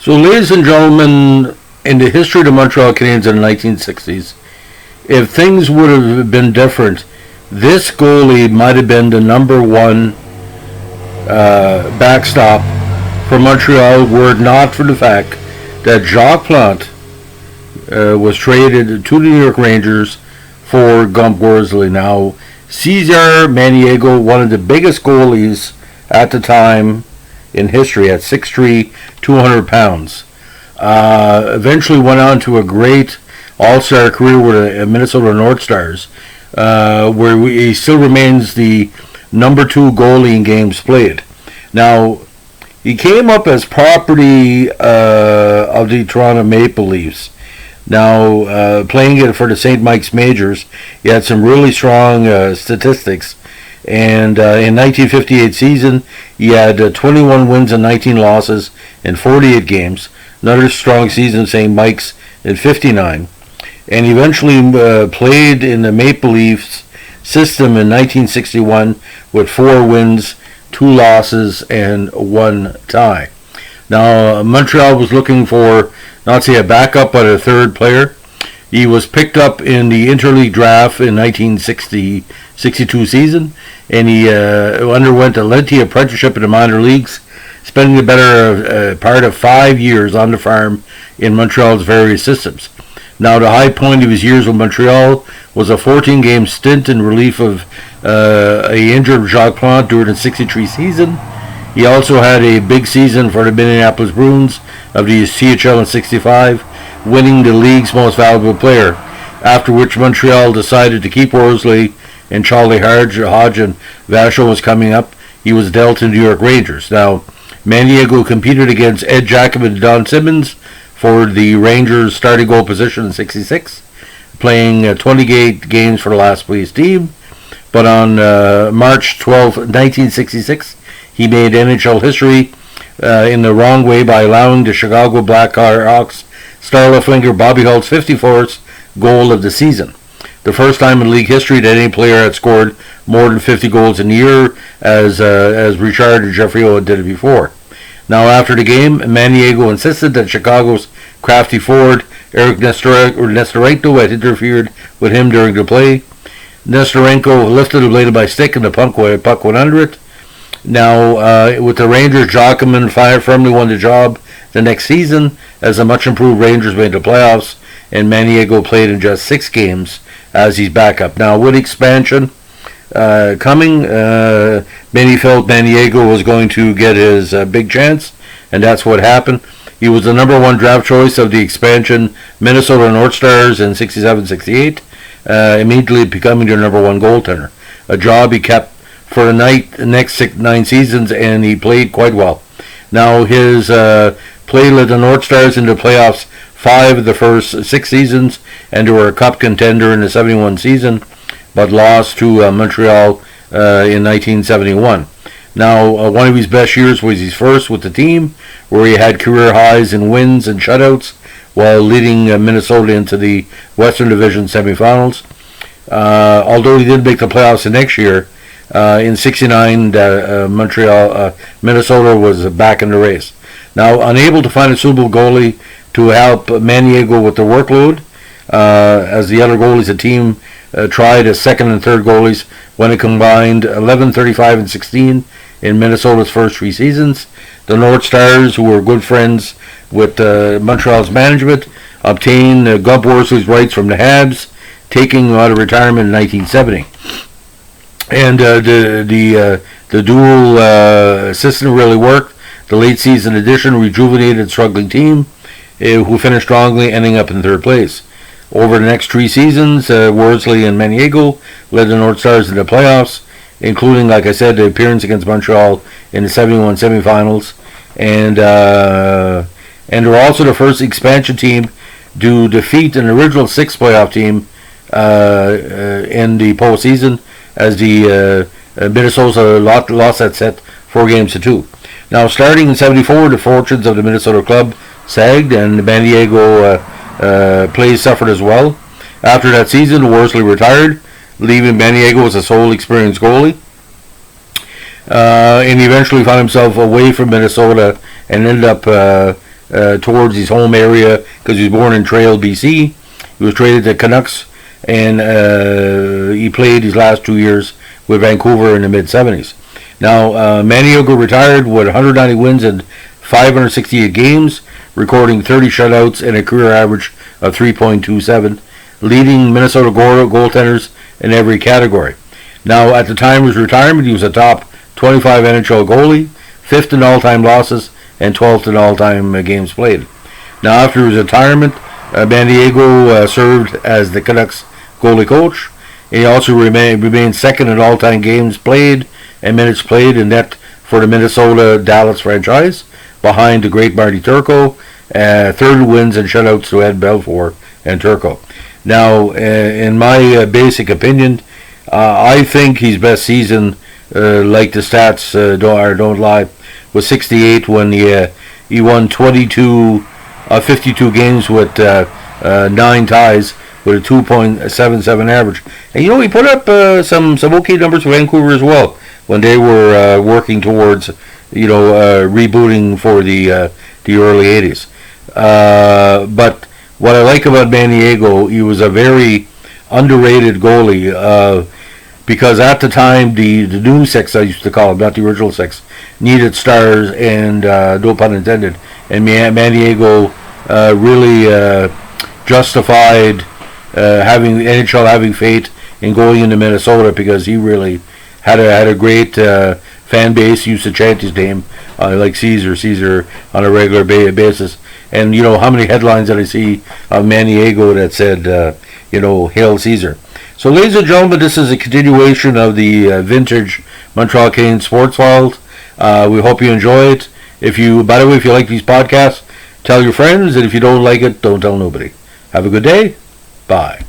So, ladies and gentlemen, in the history of the Montreal Canadiens in the 1960s, if things would have been different, this goalie might have been the number one backstop for Montreal were it not for the fact that Jacques Plante was traded to the New York Rangers for Gump Worsley. Now, Cesare Maniago, one of the biggest goalies at the time in history, at 6'3", 200 pounds, eventually went on to a great all-star career with the Minnesota North Stars, where he still remains the number 2 goalie in games played. Now, he came up as property of the Toronto Maple Leafs. Now, playing it for the St. Mike's Majors, he had some really strong statistics. And in 1958 season, he had 21 wins and 19 losses in 48 games. Another strong season of St. Mike's in 59. And he eventually played in the Maple Leafs system in 1961 with 4 wins, 2 losses, and 1 tie. Now, Montreal was looking for, not say a backup, but a third player. He was picked up in the interleague draft in 1960-62 season, and he underwent a lengthy apprenticeship in the minor leagues, spending the better part of 5 years on the farm in Montreal's various systems. Now, the high point of his years with Montreal was a 14-game stint in relief of a injured Jacques Plante during the 63 season. He also had a big season for the Minneapolis Bruins of the CHL in 65, winning the league's most valuable player, after which Montreal decided to keep Worsley and Charlie Hodge and Vachon was coming up. He was dealt to the New York Rangers. Now, Maniago competed against Ed Jacob and Don Simmons for the Rangers' starting goal position in 66, playing 28 games for the last place team. But on March 12, 1966, he made NHL history in the wrong way by allowing the Chicago Blackhawks star-left winger Bobby Hult's 54th goal of the season. The first time in league history that any player had scored more than 50 goals in a year, as Richard and Jeffrey O did it before. Now, after the game, Maniago insisted that Chicago's crafty forward Eric Nestorenko had interfered with him during the play. Nestorenko lifted the blade of my stick and the puck went under it. Now, with the Rangers, Jockerman firmly won the job the next season as the much improved Rangers made the playoffs, and Maniago played in just 6 games as his backup. Now, with expansion coming, many felt Maniago was going to get his big chance, and that's what happened. He was the number 1 draft choice of the expansion Minnesota North Stars in 67-68, immediately becoming their number 1 goaltender, a job he kept for the next 9 seasons, and he played quite well. Now, his play led the North Stars into playoffs 5 of the first 6 seasons, and they were a cup contender in the 71 season, but lost to Montreal in 1971. Now, one of his best years was his first with the team, where he had career highs in wins and shutouts, while leading Minnesota into the Western Division semifinals. Although he didn't make the playoffs the next year, in 69, Minnesota was back in the race. Now, unable to find a suitable goalie to help Maniago with the workload, as the other goalies of the team tried as second and third goalies when it combined 11, 35, and 16 in Minnesota's first 3 seasons. The North Stars, who were good friends with Montreal's management, obtained Gump Worsley's rights from the Habs, taking him out of retirement in 1970. And the dual system really worked. The late season addition rejuvenated struggling team, who finished strongly, ending up in 3rd place. Over the next 3 seasons, Worsley and Maniago led the North Stars in the playoffs, including, like I said, the appearance against Montreal in the 71 semifinals, and they were also the first expansion team to defeat an original 6 playoff team in the postseason, as the Minnesota lost that set 4-2. Now, starting in 74, the fortunes of the Minnesota club sagged, and Maniago plays suffered as well. After that season, Worsley retired, leaving Maniago as a sole experienced goalie. And he eventually found himself away from Minnesota and ended up towards his home area because he was born in Trail, BC. He was traded to Canucks, and he played his last 2 years with Vancouver in the mid-70s. Now, Maniago retired with 190 wins and 568 games, recording 30 shutouts and a career average of 3.27, leading Minnesota goaltenders in every category. Now, at the time of his retirement, he was a top 25 NHL goalie, 5th in all-time losses, and 12th in all-time games played. Now, after his retirement, Maniago served as the Canucks goalie coach. He also remained second in all-time games played and minutes played in net for the Minnesota Dallas franchise, behind the great Marty Turco, third wins and shutouts to Ed Belfour and Turco. Now, in my basic opinion, I think his best season, like the stats don't lie, was 68 when he won 52 games with 9 ties with a 2.77 average. And he put up some okay numbers for Vancouver as well when they were working towards rebooting for the early 80s. But what I like about Maniago, he was a very underrated goalie because at the time the new six, I used to call him, not the original six, needed stars, and no pun intended. And Maniago really justified having NHL having faith in going into Minnesota because he really had a great fan base. He used to chant his name like Caesar on a regular basis. And how many headlines did I see of Maniago that said Hail Caesar. So, ladies and gentlemen, this is a continuation of the vintage Montreal Canadien Sports Files. We hope you enjoy it. By the way, if you like these podcasts, tell your friends, and if you don't like it, don't tell nobody. Have a good day. Bye.